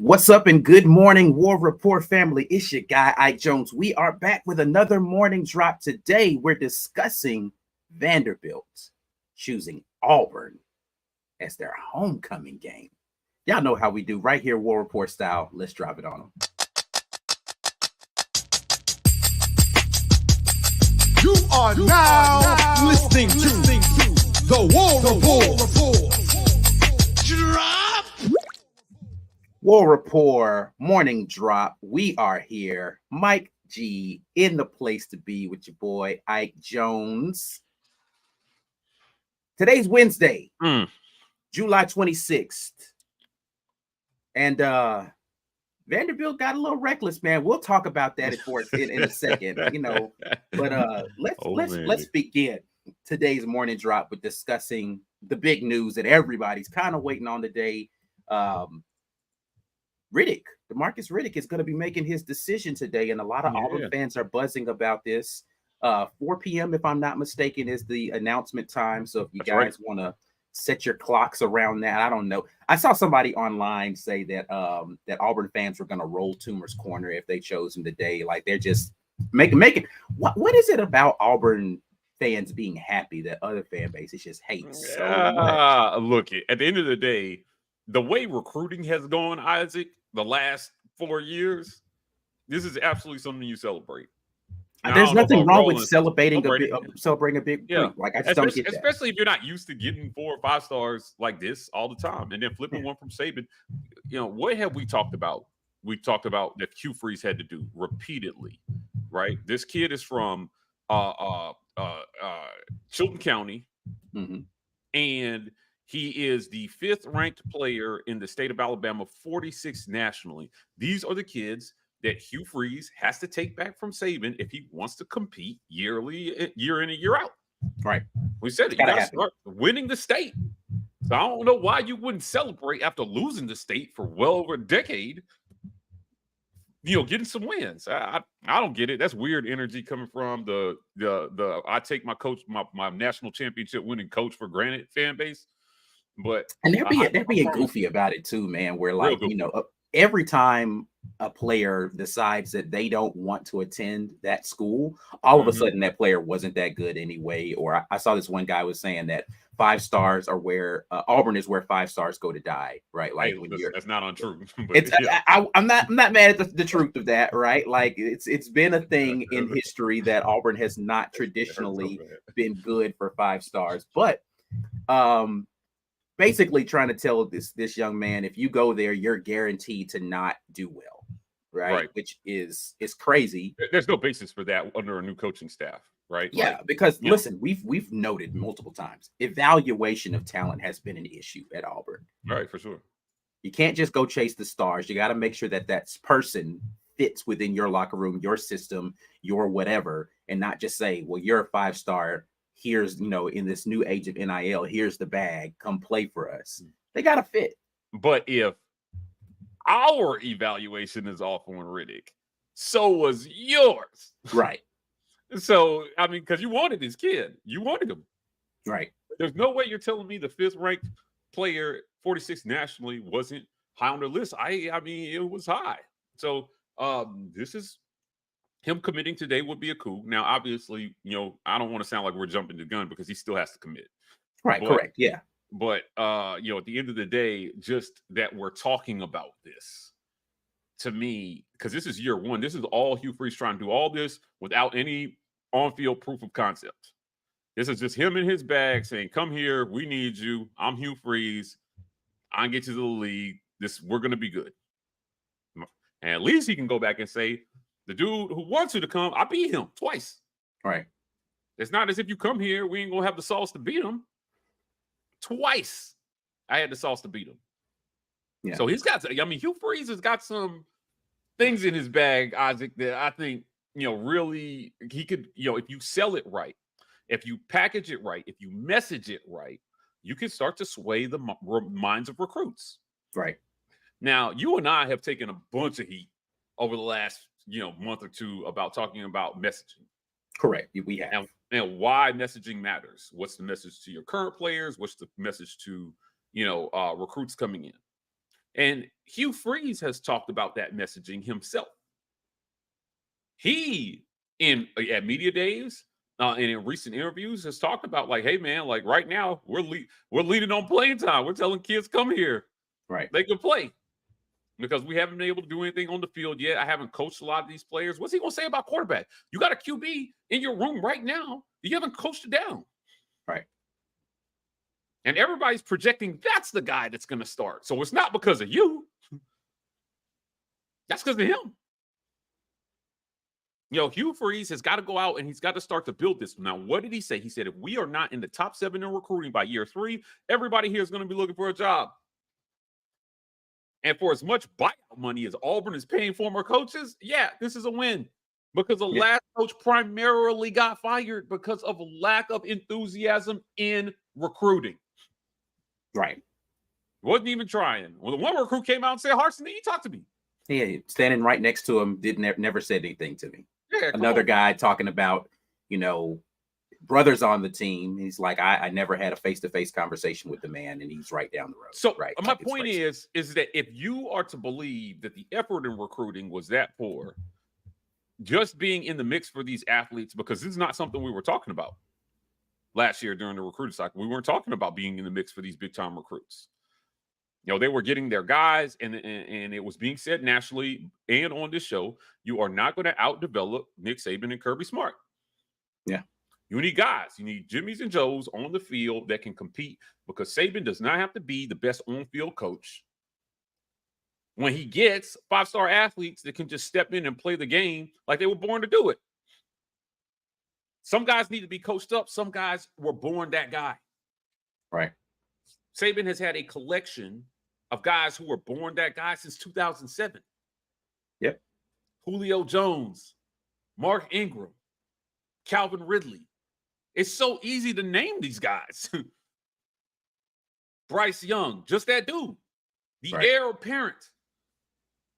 What's up and good morning, War Report family. It's your guy, Ike Jones. We are back with another morning drop. Today, we're discussing Vanderbilt choosing Auburn as their homecoming game. Y'all know how we do right here, War Report style. Let's drop it on them. You are now listening to the War Report. Drop. War Report morning drop. We are here. Mike G in the place to be with your boy Ike Jones. Today's Wednesday, July 26th. And Vanderbilt got a little reckless, man. We'll talk about that in a second, But let's begin today's morning drop with discussing the big news that everybody's kind of waiting on today. Riddick, Demarcus Riddick is going to be making his decision today, and a lot of Auburn fans are buzzing about this. 4 p.m., if I'm not mistaken, is the announcement time. So if you guys want to set your clocks around that, I don't know. I saw somebody online say that that Auburn fans were going to roll Toomer's corner if they chose him today. Like they're just making. What is it about Auburn fans being happy that other fan bases just hate so much? Look, at the end of the day, the way recruiting has gone, Isaac, the last 4 years, this is absolutely something you celebrate. Now, there's nothing wrong with celebrating a big win. Like I just don't get that. Especially if you're not used to getting 4 or 5 stars like this all the time, and then flipping one from Saban. What have we talked about? We talked about that Hugh Freeze had to do repeatedly, right? This kid is from Chilton County, and he is the 5th ranked player in the state of Alabama, 46th nationally. These are the kids that Hugh Freeze has to take back from Saban if he wants to compete year in and year out. Right. We said it. You got to start winning the state. So I don't know why you wouldn't celebrate after losing the state for well over a decade. Getting some wins. I don't get it. That's weird energy coming from the I take my coach, my national championship winning coach for granted fan base. But they're being goofy about it too, man. Where like every time a player decides that they don't want to attend that school, all of a sudden that player wasn't that good anyway. Or I saw this one guy was saying that 5 stars are where Auburn is where 5 stars go to die, right? Like that's not untrue. I'm not mad at the truth of that, right? Like it's been a thing in history that Auburn has not traditionally been good for 5 stars, but basically trying to tell this young man, if you go there, you're guaranteed to not do well, right? Which is crazy. There's no basis for that under a new coaching staff, right? Yeah, because listen, we've noted multiple times, evaluation of talent has been an issue at Auburn. Right, for sure. You can't just go chase the stars. You got to make sure that person fits within your locker room, your system, your whatever, and not just say, well, you're a 5-star. Here's, in this new age of NIL, here's the bag, come play for us. They got to fit. But if our evaluation is off on Riddick, so was yours. Right. So, I mean, because you wanted this kid. You wanted him. Right. There's no way you're telling me the 5th ranked player, 46th nationally, wasn't high on the list. I mean, it was high. So this is him committing today would be a coup. Now, obviously, I don't want to sound like we're jumping the gun because he still has to commit. Right, correct, yeah. But, at the end of the day, just that we're talking about this, to me, because this is year 1, this is all Hugh Freeze trying to do all this without any on-field proof of concept. This is just him in his bag saying, come here, we need you. I'm Hugh Freeze. I can get you to the league. We're going to be good. And at least he can go back and say, the dude who wants you to come, I beat him twice. Right. It's not as if you come here, we ain't going to have the sauce to beat him. Twice I had the sauce to beat him. Yeah. So Hugh Freeze has got some things in his bag, Isaac, that I think, really he could, if you sell it right, if you package it right, if you message it right, you can start to sway the minds of recruits. Right. Now, you and I have taken a bunch of heat over the last month or two about talking about messaging. Correct. We have. And why messaging matters. What's the message to your current players? What's the message to, recruits coming in? And Hugh Freeze has talked about that messaging himself. He, at media days and in recent interviews, has talked about like, hey man, like right now we're leading on playing time. We're telling kids come here, right? They can play because we haven't been able to do anything on the field yet. I haven't coached a lot of these players. What's he gonna say about quarterback? You got a QB in your room right now. You haven't coached it down, right? And everybody's projecting that's the guy that's going to start. So it's not because of you. That's because of him. Hugh Freeze has got to go out and he's got to start to build this. Now, what did he say? He said, if we are not in the top 7 in recruiting by year 3, everybody here is going to be looking for a job. And for as much buyout money as Auburn is paying former coaches, yeah, this is a win. Because the last coach primarily got fired because of lack of enthusiasm in recruiting. Right. Wasn't even trying. Well, the one recruit came out and said, Harsin, you talk to me. Yeah, standing right next to him, never said anything to me. Yeah, another guy talking about, brothers on the team. He's like, I never had a face-to-face conversation with the man, and he's right down the road. So right. My point is that if you are to believe that the effort in recruiting was that poor, just being in the mix for these athletes, because this is not something we were talking about last year during the recruiting cycle. We weren't talking about being in the mix for these big-time recruits. They were getting their guys, and it was being said nationally and on this show, you are not going to outdevelop Nick Saban and Kirby Smart. Yeah. You need guys. You need Jimmys and Joes on the field that can compete, because Saban does not have to be the best on-field coach. When he gets 5-star athletes that can just step in and play the game like they were born to do it. Some guys need to be coached up. Some guys were born that guy. Right. Saban has had a collection of guys who were born that guy since 2007. Yep. Julio Jones, Mark Ingram, Calvin Ridley. It's so easy to name these guys. Bryce Young, just that dude. The heir apparent.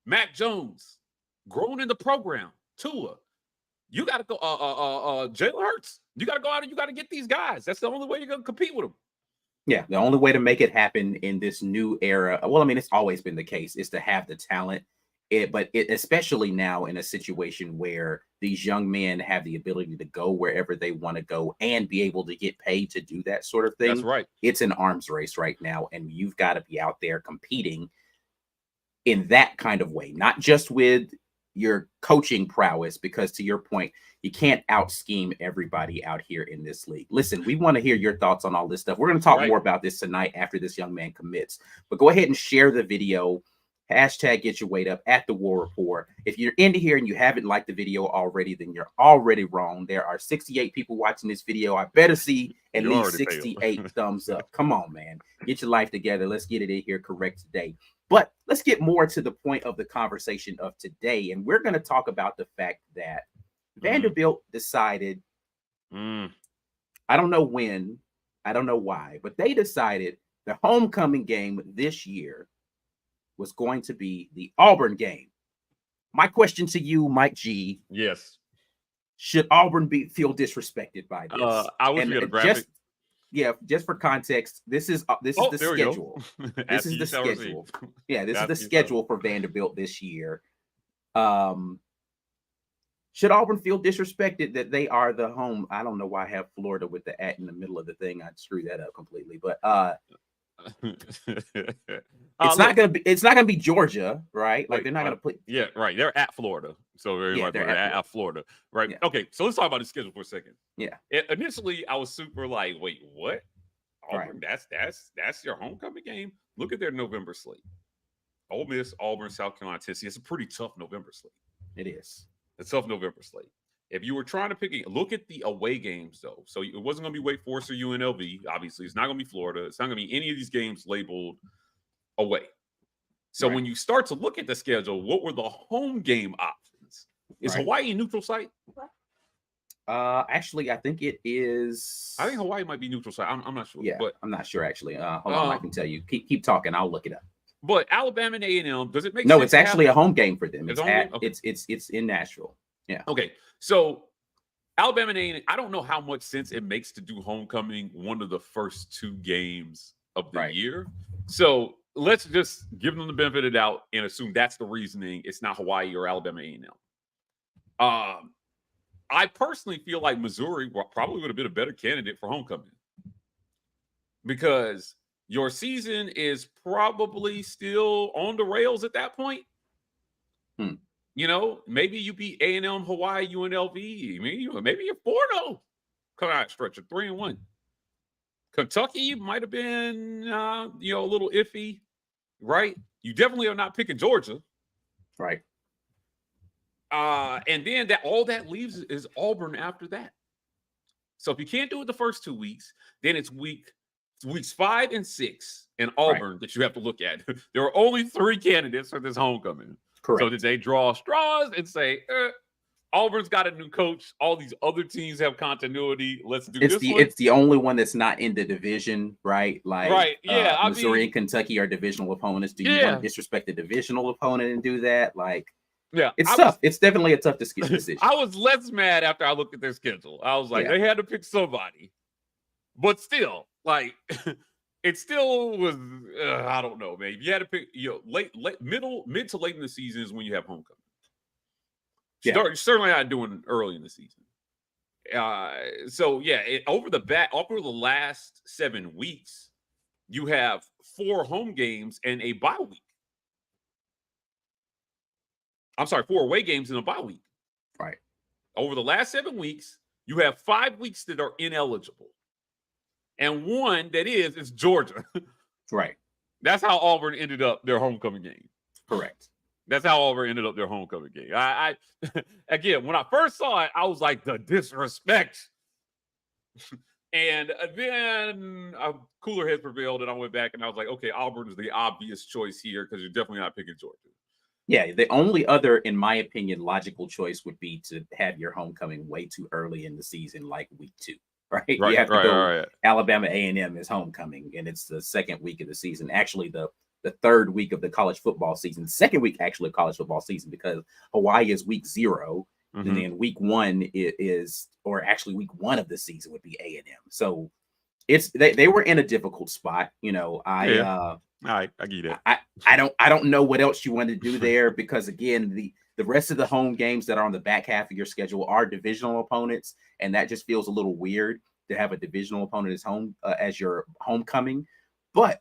Mac Jones, grown in the program. Tua. You got to go, Jalen Hurts. You got to go out and you got to get these guys. That's the only way you're going to compete with them. Yeah, the only way to make it happen in this new era, well, I mean, it's always been the case, is to have the talent. But especially now in a situation where these young men have the ability to go wherever they want to go and be able to get paid to do that sort of thing. That's right. It's an arms race right now, and you've got to be out there competing in that kind of way, not just with your coaching prowess, because to your point, you can't out scheme everybody out here in this league. Listen, we want to hear your thoughts on all this stuff. We're going to talk more about this tonight after this young man commits, but go ahead and share the video. Hashtag get your weight up at the War Report. If you're into here and you haven't liked the video already, then you're already wrong. There are 68 people watching this video. I better see at least 68 thumbs up. Come on, man. Get your life together. Let's get it in here correct today. But let's get more to the point of the conversation of today. And we're going to talk about the fact that Vanderbilt decided, I don't know when, I don't know why, but they decided the homecoming game this year was going to be the Auburn game. My question to you, Mike G. Yes. Should Auburn feel disrespected by this? I wish we had a graphic. Just for context, this is the schedule. This is the schedule. Yeah, this is the schedule for Vanderbilt this year. Should Auburn feel disrespected that they are the home? I don't know why I have Florida with the at in the middle of the thing. I'd screw that up completely. But it's not gonna be Georgia, right? Like they're not gonna play. Yeah, right. They're at Florida, so they're at Florida, right? Yeah. Okay, so let's talk about the schedule for a second. Yeah. Initially, I was super like, wait, what? Auburn, that's your homecoming game. Look at their November slate. Ole Miss, Auburn, South Carolina, Tennessee. It's a pretty tough November slate. It is. It's a tough November slate. If you were trying to look at the away games, though. So it wasn't going to be Wake Forest or UNLV, obviously. It's not going to be Florida. It's not going to be any of these games labeled away. So when you start to look at the schedule, what were the home game options? Is Hawaii a neutral site? Actually, I think it is. I think Hawaii might be neutral site. I'm not sure. Yeah, but I'm not sure, actually. Hold on, I can tell you. Keep talking. I'll look it up. But Alabama and A&M, does it make sense? No, it's actually a home game for them. It's it's in Nashville. Yeah. Okay. So Alabama and A&M, I don't know how much sense it makes to do homecoming one of the first 2 games of the year. So let's just give them the benefit of the doubt and assume that's the reasoning. It's not Hawaii or Alabama A&M. I personally feel like Missouri probably would have been a better candidate for homecoming because your season is probably still on the rails at that point. You know, maybe you beat A&M, Hawaii, UNLV. Maybe you're 4-0. Come out stretch of 3-1. Kentucky might have been, a little iffy, right? You definitely are not picking Georgia, right? And then all that leaves is Auburn after that. So if you can't do it the first 2 weeks, then it's weeks 5 and 6 in Auburn that you have to look at. There are only 3 candidates for this homecoming. Correct. So did they draw straws and say, Auburn's got a new coach. All these other teams have continuity. Let's do this one. It's the only one that's not in the division, right? Like, right, yeah. Missouri and Kentucky are divisional opponents. Do you want to disrespect the divisional opponent and do that? Like, yeah, it's tough. It's definitely a tough decision. I was less mad after I looked at their schedule. I was like, they had to pick somebody. But still, like, it still was, I don't know, man. If you had to pick, mid to late in the season is when you have homecoming. You're certainly not doing early in the season. Over the last 7 weeks, you have 4 home games and a bye week. I'm sorry, 4 away games and a bye week. Right. Over the last 7 weeks, you have 5 weeks that are ineligible. And one that is Georgia. Right. That's how Auburn ended up their homecoming game. Correct. That's how Auburn ended up their homecoming game. I again, when I first saw it, I was like, the disrespect. And then cooler heads prevailed, and I went back and I was like, okay, Auburn is the obvious choice here because you're definitely not picking Georgia. Yeah, the only other, in my opinion, logical choice would be to have your homecoming way too early in the season, like week 2. Right? You have to go Alabama A&M is homecoming, and it's the second week of the season. Actually, the third week of the college football season, second week actually of college football season, because Hawaii is week 0, and then week 1 is, or actually week 1 of the season would be A&M. So it's they were in a difficult spot. I get it. I don't know what else you want to do there because again, the rest of the home games that are on the back half of your schedule are divisional opponents, and that just feels a little weird to have a divisional opponent as as your homecoming. But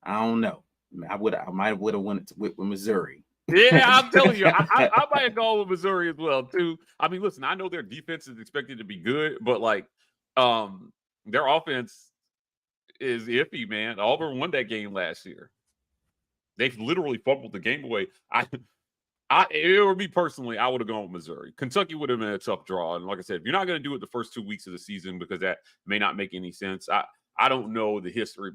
I don't know. I might have went with Missouri. Yeah, I'm telling you, I might have gone with Missouri as well too. I mean, listen, I know their defense is expected to be good, but like, their offense is iffy, man. Auburn won that game last year. They've literally fumbled the game away. It would be personally, I would have gone with Missouri. Kentucky would have been a tough draw. And like I said, if you're not going to do it the first 2 weeks of the season because that may not make any sense. I don't know the history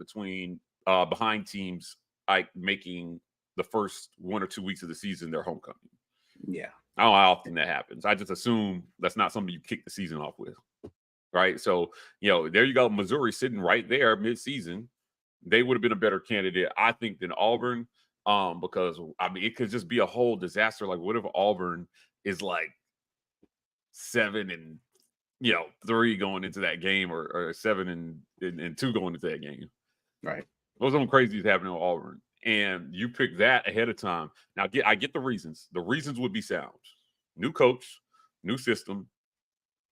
behind teams like making the first 1 or 2 weeks of the season their homecoming. Yeah. I don't know how often that happens. I just assume that's not something you kick the season off with. Right. So, there you go. Missouri sitting right there mid-season. They would have been a better candidate, I think, than Auburn. Because it could just be a whole disaster. Like, what if Auburn is like 7 and 3 going into that game, or 7 and 2 going into that game? Right. Those are some crazies happening with Auburn, and you pick that ahead of time. Now, I get the reasons. The reasons would be sound. New coach, new system.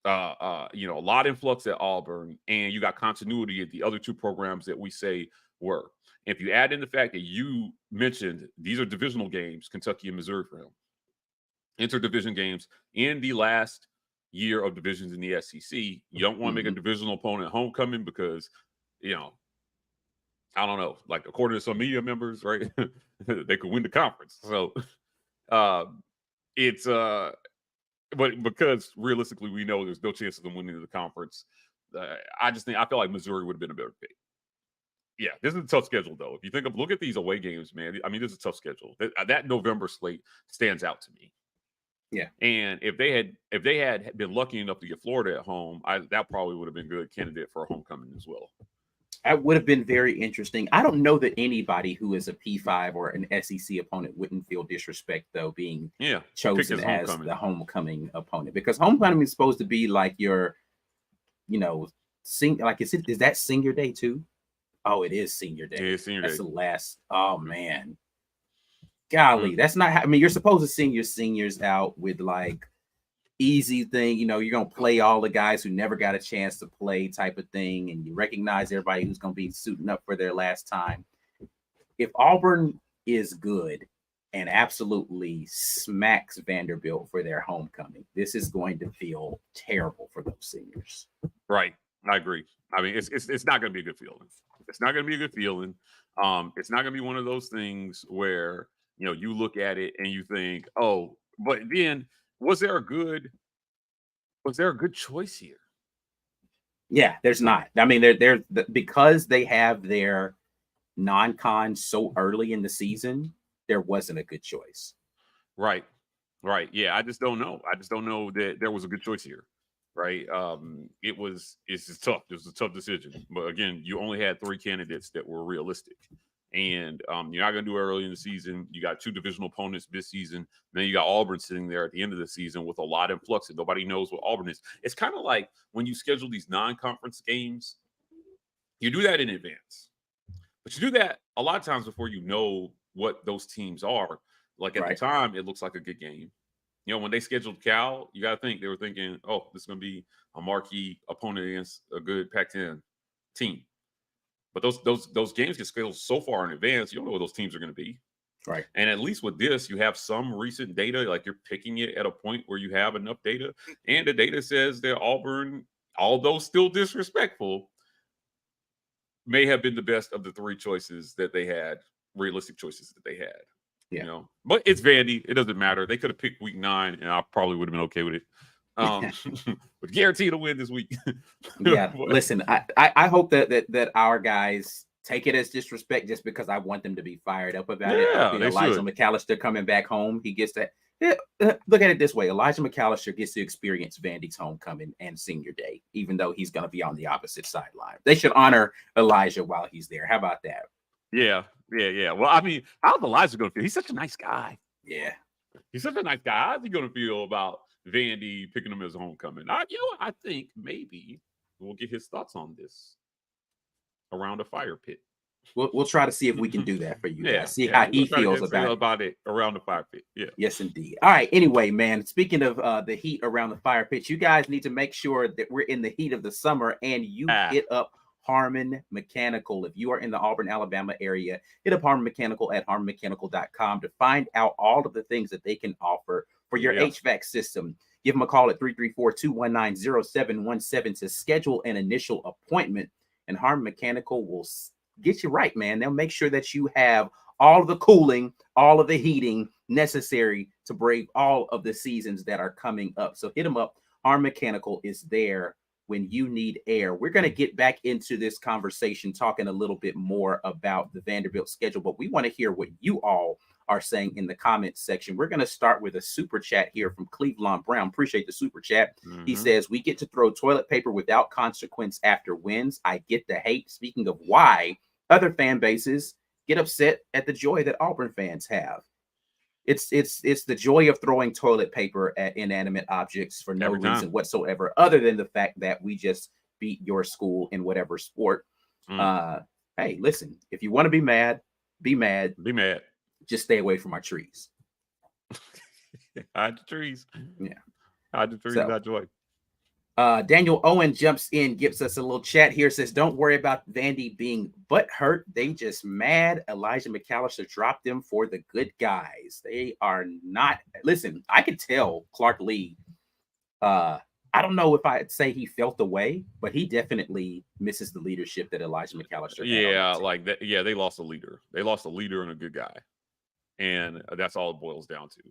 A lot of influx at Auburn, and you got continuity at the other 2 programs that we say were. If you add in the fact that you mentioned these are divisional games, Kentucky and Missouri for him, interdivision games in the last year of divisions in the SEC, you don't want to make a divisional opponent homecoming because, I don't know, like according to some media members, right, they could win the conference. So but because realistically we know there's no chance of them winning the conference, I feel like Missouri would have been a better pick. Yeah, this is a tough schedule, though. If you look at these away games, man, I mean, this is a tough schedule. That November slate stands out to me. Yeah. And if they had been lucky enough to get Florida at home, that probably would have been a good candidate for a homecoming as well. That would have been very interesting. I don't know that anybody who is a P5 or an SEC opponent wouldn't feel disrespect, though, being chosen as the homecoming opponent. Because homecoming is supposed to be like your, is that senior day, too? Oh, it is senior day. It is senior That's day. the last. Oh man, golly, that's not. I mean, you're supposed to send your seniors out with like easy thing. You know, you're gonna play all the guys who never got a chance to play, type of thing, and you recognize everybody who's gonna be suiting up for their last time. If Auburn is good and absolutely smacks Vanderbilt for their homecoming, this is going to feel terrible for those seniors. Right. I agree. I mean, it's not going to be a good feeling. It's not going to be a good feeling. It's not going to be one of those things where, you know, you look at it and you think, oh, but then was there a good choice here? Yeah, there's not. I mean, they're because they have their non-con so early in the season, there wasn't a good choice. Right. Right. Yeah. I just don't know. I just don't know that there was a good choice here. Right. It's just tough. It was a tough decision. But again, you only had 3 candidates that were realistic. And you're not going to do it early in the season. You got 2 divisional opponents this season. Then you got Auburn sitting there at the end of the season with a lot in flux and nobody knows what Auburn is. It's kind of like when you schedule these non-conference games, you do that in advance. But you do that a lot of times before you know what those teams are. Like at the time, it looks like a good game. You know, when they scheduled Cal, you got to think they were thinking, oh, this is going to be a marquee opponent against a good Pac-10 team. But those games get scheduled so far in advance, you don't know what those teams are going to be. Right. And at least with this, you have some recent data, like you're picking it at a point where you have enough data. And the data says that Auburn, although still disrespectful, may have been the best of the 3 choices that they had, realistic choices that they had. Yeah. You know, but it's Vandy. It doesn't matter. They could have picked week 9 and I probably would have been okay with it. But guaranteed to win this week. Yeah. Listen, I hope that our guys take it as disrespect just because I want them to be fired up about it. Elijah McAllister coming back home. He gets to look at it this way. Elijah McAllister gets to experience Vandy's homecoming and senior day, even though he's going to be on the opposite sideline. They should honor Elijah while he's there. How about that? Yeah. Well, I mean, how's Elijah going to feel? He's such a nice guy. Yeah. He's such a nice guy. How's he going to feel about Vandy picking him as homecoming? I think maybe we'll get his thoughts on this around the fire pit. We'll try to see if we can do that for you guys. See how he feels about it around the fire pit. Yeah. Yes, indeed. All right. Anyway, man, speaking of the heat around the fire pit, you guys need to make sure that we're in the heat of the summer and you hit up Harmon Mechanical. If you are in the Auburn, Alabama area, hit up Harmon Mechanical at harmonmechanical.com to find out all of the things that they can offer for your HVAC system. Give them a call at 334-219-0717 to schedule an initial appointment, and Harmon Mechanical will get you right, man. They'll make sure that you have all of the cooling, all of the heating necessary to brave all of the seasons that are coming up. So hit them up. Harmon Mechanical is there when you need air. We're going to get back into this conversation, talking a little bit more about the Vanderbilt schedule, but we want to hear what you all are saying in the comments section. We're going to start with a super chat here from Cleveland Brown. Appreciate the super chat. He says, we get to throw toilet paper without consequence after wins. I get the hate. Speaking of why other fan bases get upset at the joy that Auburn fans have. It's the joy of throwing toilet paper at inanimate objects for no reason whatsoever, other than the fact that we just beat your school in whatever sport. Hey, listen, if you want to be mad, be mad. Be mad. Just stay away from our trees. Hide the trees. Yeah. Hide the trees, not joy. Daniel Owen jumps in, gives us a little chat here, says, don't worry about Vandy being butthurt. They just mad. Elijah McAllister dropped them for the good guys. They are not. Listen, I could tell Clark Lee. I don't know if I'd say he felt the way, but he definitely misses the leadership that Elijah McAllister had. Yeah, like that. Yeah, they lost a leader. They lost a leader and a good guy. And that's all it boils down to.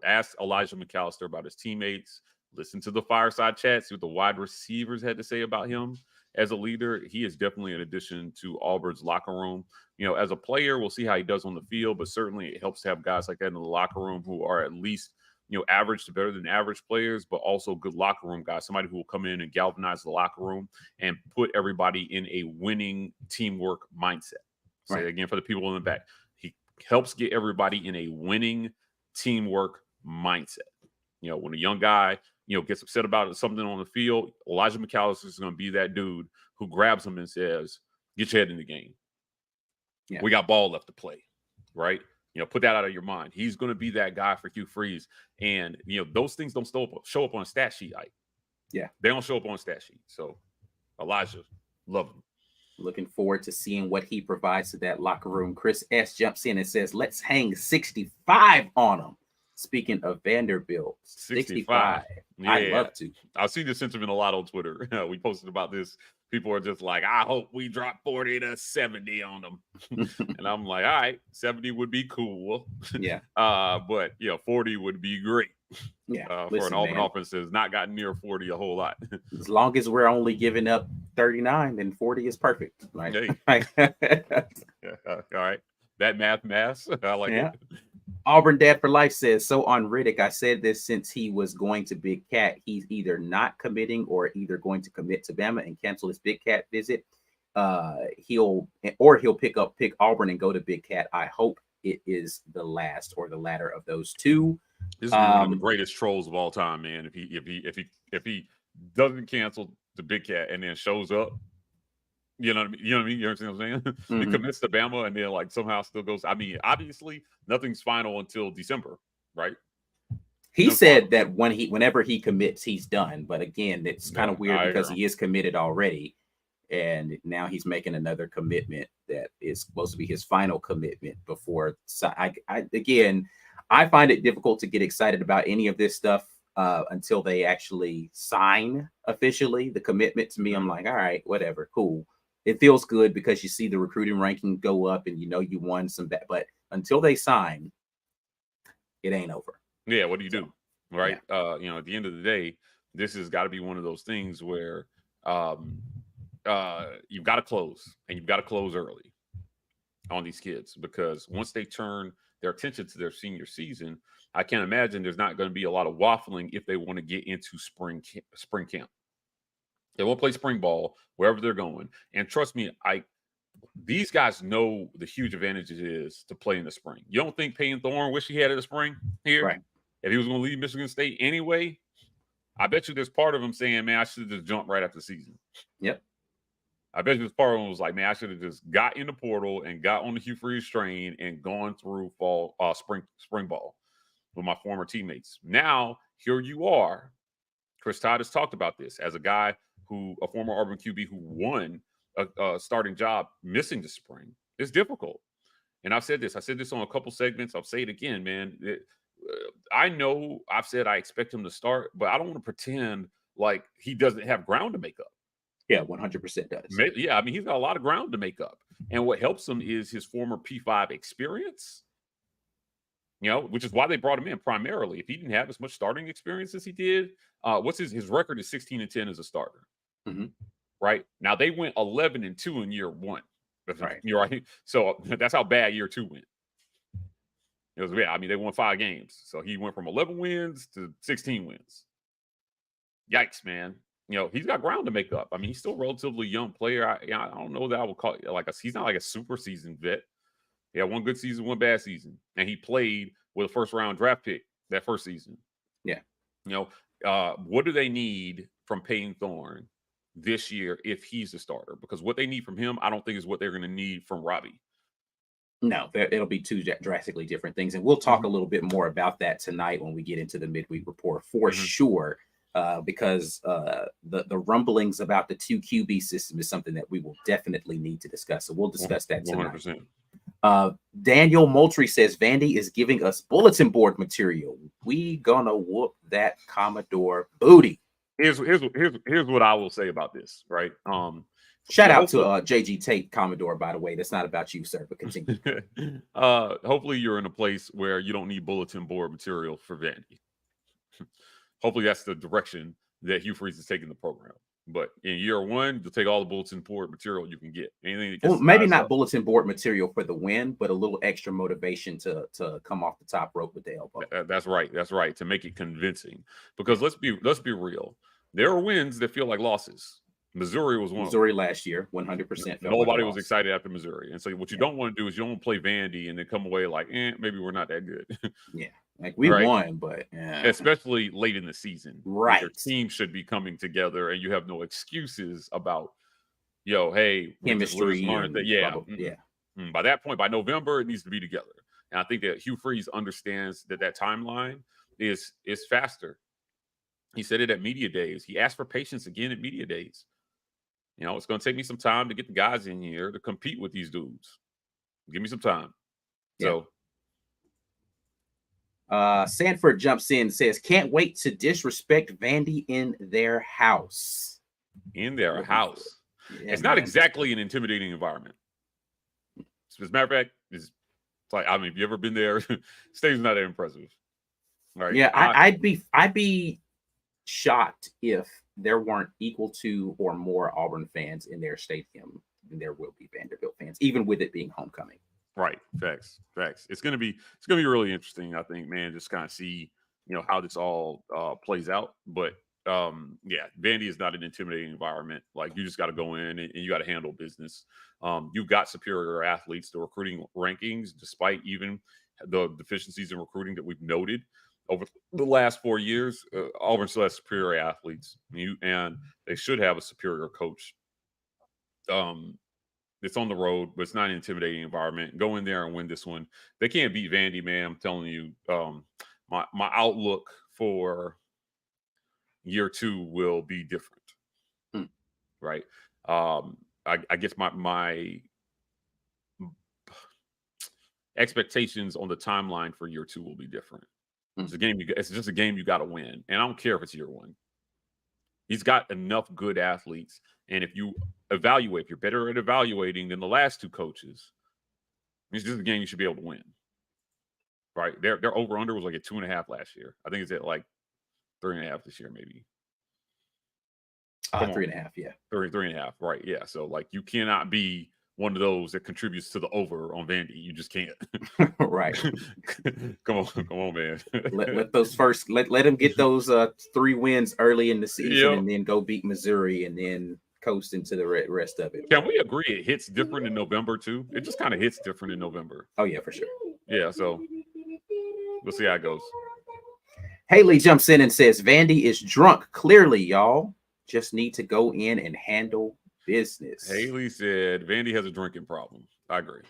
Ask Elijah McAllister about his teammates. Listen to the fireside chat, see what the wide receivers had to say about him as a leader. He is definitely an addition to Auburn's locker room. As a player, we'll see how he does on the field, but certainly it helps to have guys like that in the locker room who are at least, average to better than average players, but also good locker room guys, somebody who will come in and galvanize the locker room and put everybody in a winning teamwork mindset. Say it again for the people in the back. He helps get everybody in a winning teamwork mindset. When a young guy, gets upset about something on the field, Elijah McAllister is going to be that dude who grabs him and says, Get your head in the game. Yeah. We got ball left to play, right? Put that out of your mind. He's going to be that guy for Hugh Freeze. And, those things don't show up on a stat sheet, Ike. Yeah. They don't show up on a stat sheet. So, Elijah, love him. Looking forward to seeing what he provides to that locker room. Chris S. jumps in and says, let's hang 65 on him. Speaking of Vanderbilt, 65. Yeah. I'd love to. I see the sentiment a lot on Twitter. We posted about this. People are just like, I hope we drop 40 to 70 on them. And I'm like, all right, 70 would be cool. Yeah. But 40 would be great. Yeah. For an Auburn offense that's not gotten near 40 a whole lot. As long as we're only giving up 39, then 40 is perfect. Right. Hey. All right. That math. I like it. Auburn Dad for Life says, so on Riddick, I said this since he was going to Big Cat. He's either not committing or either going to commit to Bama and cancel his Big Cat visit. He'll pick Auburn and go to Big Cat. I hope it is the last or the latter of those two. This is one of the greatest trolls of all time, man. If he doesn't cancel the Big Cat and then shows up, you know what I mean? You understand what I'm saying? Mm-hmm. He commits to Bama and then somehow still goes. I mean, obviously nothing's final until December, right? He said that whenever he commits, he's done. But again, it's kind of weird because he is committed already. And now he's making another commitment that is supposed to be his final commitment before. I find it difficult to get excited about any of this stuff until they actually sign officially the commitment. To me, I'm like, all right, whatever, cool. It feels good because you see the recruiting ranking go up and you won some, but until they sign, it ain't over. Yeah, what do you do? Right. Yeah. At the end of the day, this has got to be one of those things where you've got to close, and you've got to close early on these kids, because once they turn their attention to their senior season, I can't imagine there's not going to be a lot of waffling if they want to get into spring camp. They won't play spring ball wherever they're going. And trust me, these guys know the huge advantage it is to play in the spring. You don't think Peyton Thorne wish he had it in the spring here? Right. If he was going to leave Michigan State anyway, I bet you there's part of him saying, man, I should have just jumped right after the season. Yep. I bet you there's part of him was like, man, I should have just got in the portal and got on the Hugh Freeze train and gone through spring ball with my former teammates. Now, here you are. Chris Todd has talked about this as a guy a former Auburn QB who won a starting job missing the spring. It's difficult. And I've said this on a couple segments. I'll say it again, man. I know I've said I expect him to start, but I don't want to pretend like he doesn't have ground to make up. Yeah, 100% does. Yeah, I mean, he's got a lot of ground to make up. And what helps him is his former P5 experience, which is why they brought him in primarily. If he didn't have as much starting experience as he did, what's his record is 16-10 as a starter. Mm-hmm. Right now, they went 11-2 in year one. Right. You're right. So that's how bad year two went. It was, I mean, they won 5 games. So he went from 11 wins to 16 wins. Yikes, man. He's got ground to make up. I mean, he's still a relatively young player. I don't know that I would call it he's not like a super seasoned vet. He had one good season, one bad season. And he played with a first round draft pick that first season. Yeah. What do they need from Peyton Thorne this year if he's the starter? Because what they need from him, I don't think is what they're going to need from Robbie. No, it'll be two drastically different things. And we'll talk a little bit more about that tonight when we get into the midweek report for sure. Because the rumblings about the 2 QB system is something that we will definitely need to discuss. So we'll discuss that tonight. 100%. Daniel Moultrie says Vandy is giving us bulletin board material. We gonna whoop that Commodore booty. Here's what I will say about this, right? Shout out to JG Tate Commodore, by the way. That's not about you, sir, but continue. Hopefully you're in a place where you don't need bulletin board material for Vandy. Hopefully that's the direction that Hugh Freeze is taking the program. But in year one, you'll take all the bulletin board material you can get. Anything that maybe not bulletin board material for the win, but a little extra motivation to come off the top rope with the elbow. That's right. That's right. To make it convincing. Because let's be real. There are wins that feel like losses. Missouri was one. Missouri last year, 100%. Nobody was excited after Missouri. And so what you don't want to do is you don't want to play Vandy and then come away like, maybe we're not that good. Yeah. Like we won, but especially late in the season. Right. Your team should be coming together and you have no excuses about, hey, chemistry, just learn that. Yeah, blah, blah, yeah. By that point, by November, it needs to be together. And I think that Hugh Freeze understands that timeline is faster. He said it at media days. He asked for patience again at media days. It's going to take me some time to get the guys in here to compete with these dudes. Give me some time. Yeah. So Sanford jumps in and says, can't wait to disrespect Vandy in their house. In their house. Yeah, it's not exactly an intimidating environment. As a matter of fact, it's like, I mean, if you ever been there, stadium's not that impressive. Right? Yeah, I'd be shocked if there weren't equal to or more Auburn fans in their stadium than there will be Vanderbilt fans, even with it being homecoming. Right. Facts. It's gonna be really interesting, I think, man, just kind of see, how this all plays out. But yeah, Vandy is not an intimidating environment. Like, you just got to go in and you got to handle business. You've got superior athletes. The recruiting rankings, despite even the deficiencies in recruiting that we've noted over the last 4 years, Auburn still has superior athletes. And they should have a superior coach. It's on the road, but it's not an intimidating environment. Go in there and win this one. They can't beat Vandy, man. I'm telling you, my outlook for year 2 will be different. Right. I guess my expectations on the timeline for year 2 will be different. It's just a game you got to win. And I don't care if it's year 1. He's got enough good athletes. And if you evaluate, if you're better at evaluating than the last 2 coaches, it's just a game you should be able to win. Right. Their over-under was like at 2.5 last year. I think it's at like 3.5 this year, maybe. 3.5, yeah. 3.5, right. Yeah. So, like, you cannot be one of those that contributes to the over on Vandy. You just can't. Right. Come on, man. let those let them get those 3 wins early in the season, and then go beat Missouri, and then coast into the rest of it. Can we agree it hits different in November too? It just kind of hits different in November. Oh yeah, for sure. Yeah. So we'll see how it goes. Haley jumps in and says, Vandy is drunk. Clearly, y'all just need to go in and handle business. Haley said Vandy has a drinking problem. I agree.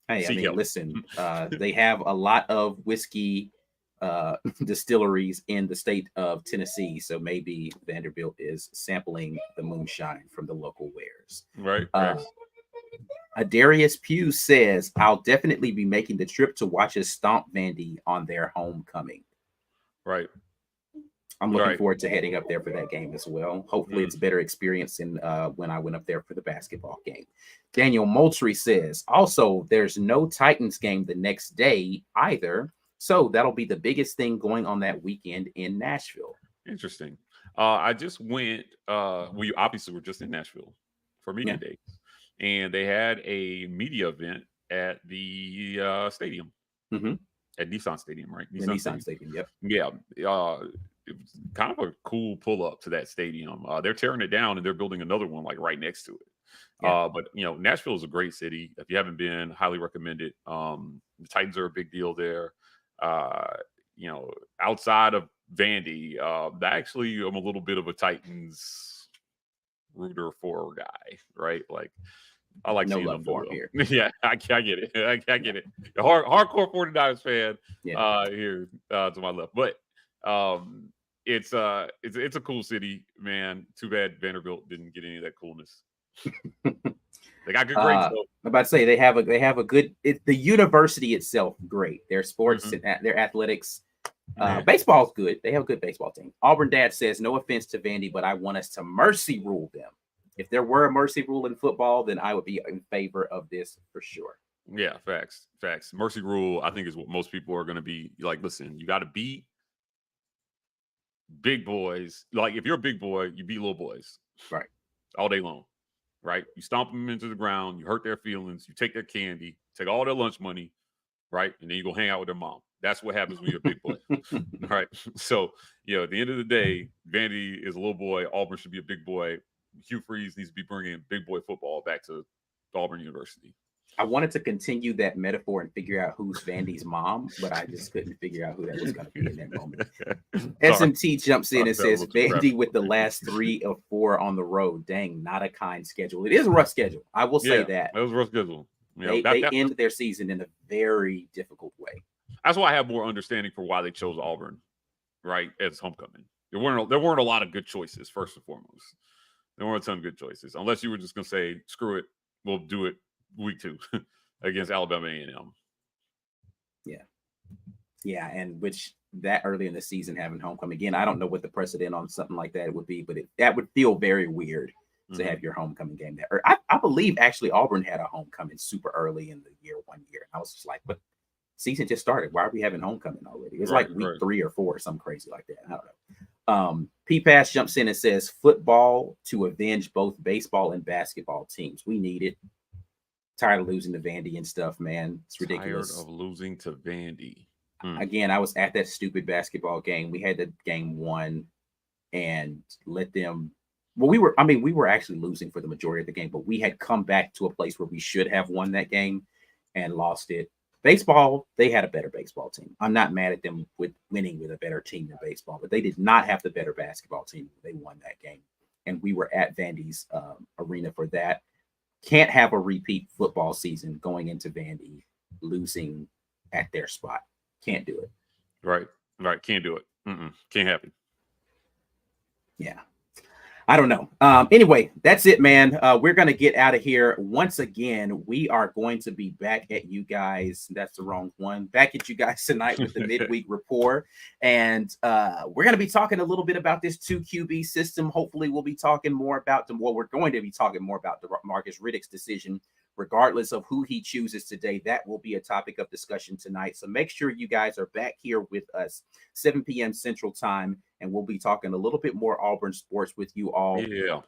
Hey, I mean, listen, they have a lot of whiskey distilleries in the state of Tennessee, so maybe Vanderbilt is sampling the moonshine from the local wares. Right. Darius Pugh says, I'll definitely be making the trip to watch us stomp Vandy on their homecoming. Right. I'm looking forward to heading up there for that game as well. Hopefully it's a better experience than when I went up there for the basketball game. Daniel Moultrie says, also, there's no Titans game the next day either. So that'll be the biggest thing going on that weekend in Nashville. Interesting. I just went, we obviously were just in Nashville for media days. And they had a media event at the stadium. At Nissan Stadium, right? Nissan Stadium, yep. Yeah. It was kind of a cool pull up to that stadium. They're tearing it down and they're building another one like right next to it. But Nashville is a great city. If you haven't been, highly recommend it. The Titans are a big deal there. Outside of Vandy, actually I'm a little bit of a Titans rooter for guy, right? Like, I like seeing them for here. Yeah, I get it. I get it. Hardcore 49ers fan here to my left. But it's a cool city, man. Too bad Vanderbilt didn't get any of that coolness. They got good grades though. I'm about to say they have a good the university itself great. Their sports and their athletics. Baseball's good. They have a good baseball team. Auburn Dad says, no offense to Vandy, but I want us to mercy rule them. If there were a mercy rule in football, then I would be in favor of this for sure. Yeah, facts. Mercy rule, I think, is what most people are going to be like. Listen, you got to beat big boys. Like, if you're a big boy, you beat little boys, right? All day long, right? You stomp them into the ground, you hurt their feelings, you take their candy, take all their lunch money, right? And then you go hang out with their mom. That's what happens when you're a big boy, right? So, at the end of the day, Vandy is a little boy. Auburn should be a big boy. Hugh Freeze needs to be bringing big boy football back to Auburn University. I wanted to continue that metaphor and figure out who's Vandy's mom, but I just couldn't figure out who that was going to be in that moment. SMT jumps in and says, Vandy with the last 3 or 4 on the road. Dang, not a kind schedule. It is a rough schedule. I will say that. It was a rough schedule. They end their season in a very difficult way. That's why I have more understanding for why they chose Auburn, right, as homecoming. There weren't a lot of good choices, first and foremost. There weren't a ton of good choices, unless you were just going to say, screw it, we'll do it week 2 against Alabama A&M. Yeah, and which that early in the season having homecoming again, I don't know what the precedent on something like that would be, but that would feel very weird to have your homecoming game there. I believe actually Auburn had a homecoming super early in the year one year. I was just like, but season just started. Why are we having homecoming already? It's like week 3 or 4 or something crazy like that. I don't know. P-Pass jumps in and says, football to avenge both baseball and basketball teams. We need it. Tired of losing to Vandy and stuff, man. It's ridiculous. Tired of losing to Vandy. Again, I was at that stupid basketball game. We had the game won and let them. Well, we were actually losing for the majority of the game, but we had come back to a place where we should have won that game and lost it. Baseball, they had a better baseball team. I'm not mad at them with winning with a better team than baseball, but they did not have the better basketball team. They won that game, and we were at Vandy's arena for that. Can't have a repeat football season going into Vandy losing at their spot. Can't do it. Right. Can't do it. Can't happen. Yeah. I don't know. Anyway, that's it, man. We're going to get out of here. Once again, we are going to be back at you guys. That's the wrong one. Back at you guys tonight with the midweek report. And we're going to be talking a little bit about this 2 QB system. Hopefully, we'll be talking more about them. Well, we're going to be talking more about Demarcus Riddick's decision, regardless of who he chooses today. That will be a topic of discussion tonight. So make sure you guys are back here with us, 7 p.m. Central Time. And we'll be talking a little bit more Auburn sports with you all. Yeah.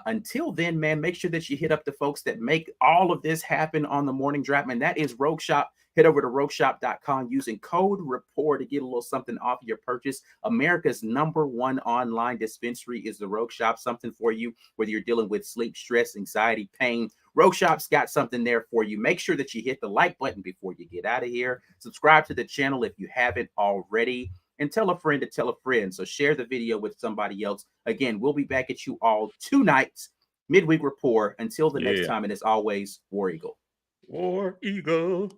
Until then, man, make sure that you hit up the folks that make all of this happen on the morning drop, man. That is Rogue Shop. Head over to rogueshop.com using code REPORT to get a little something off your purchase. America's #1 online dispensary is the Rogue Shop. Something for you, whether you're dealing with sleep, stress, anxiety, pain. Rogue Shop's got something there for you. Make sure that you hit the like button before you get out of here. Subscribe to the channel if you haven't already. And tell a friend to tell a friend. So share the video with somebody else. Again, we'll be back at you all tonight, midweek report. Until the next time, and as always, War Eagle. War Eagle.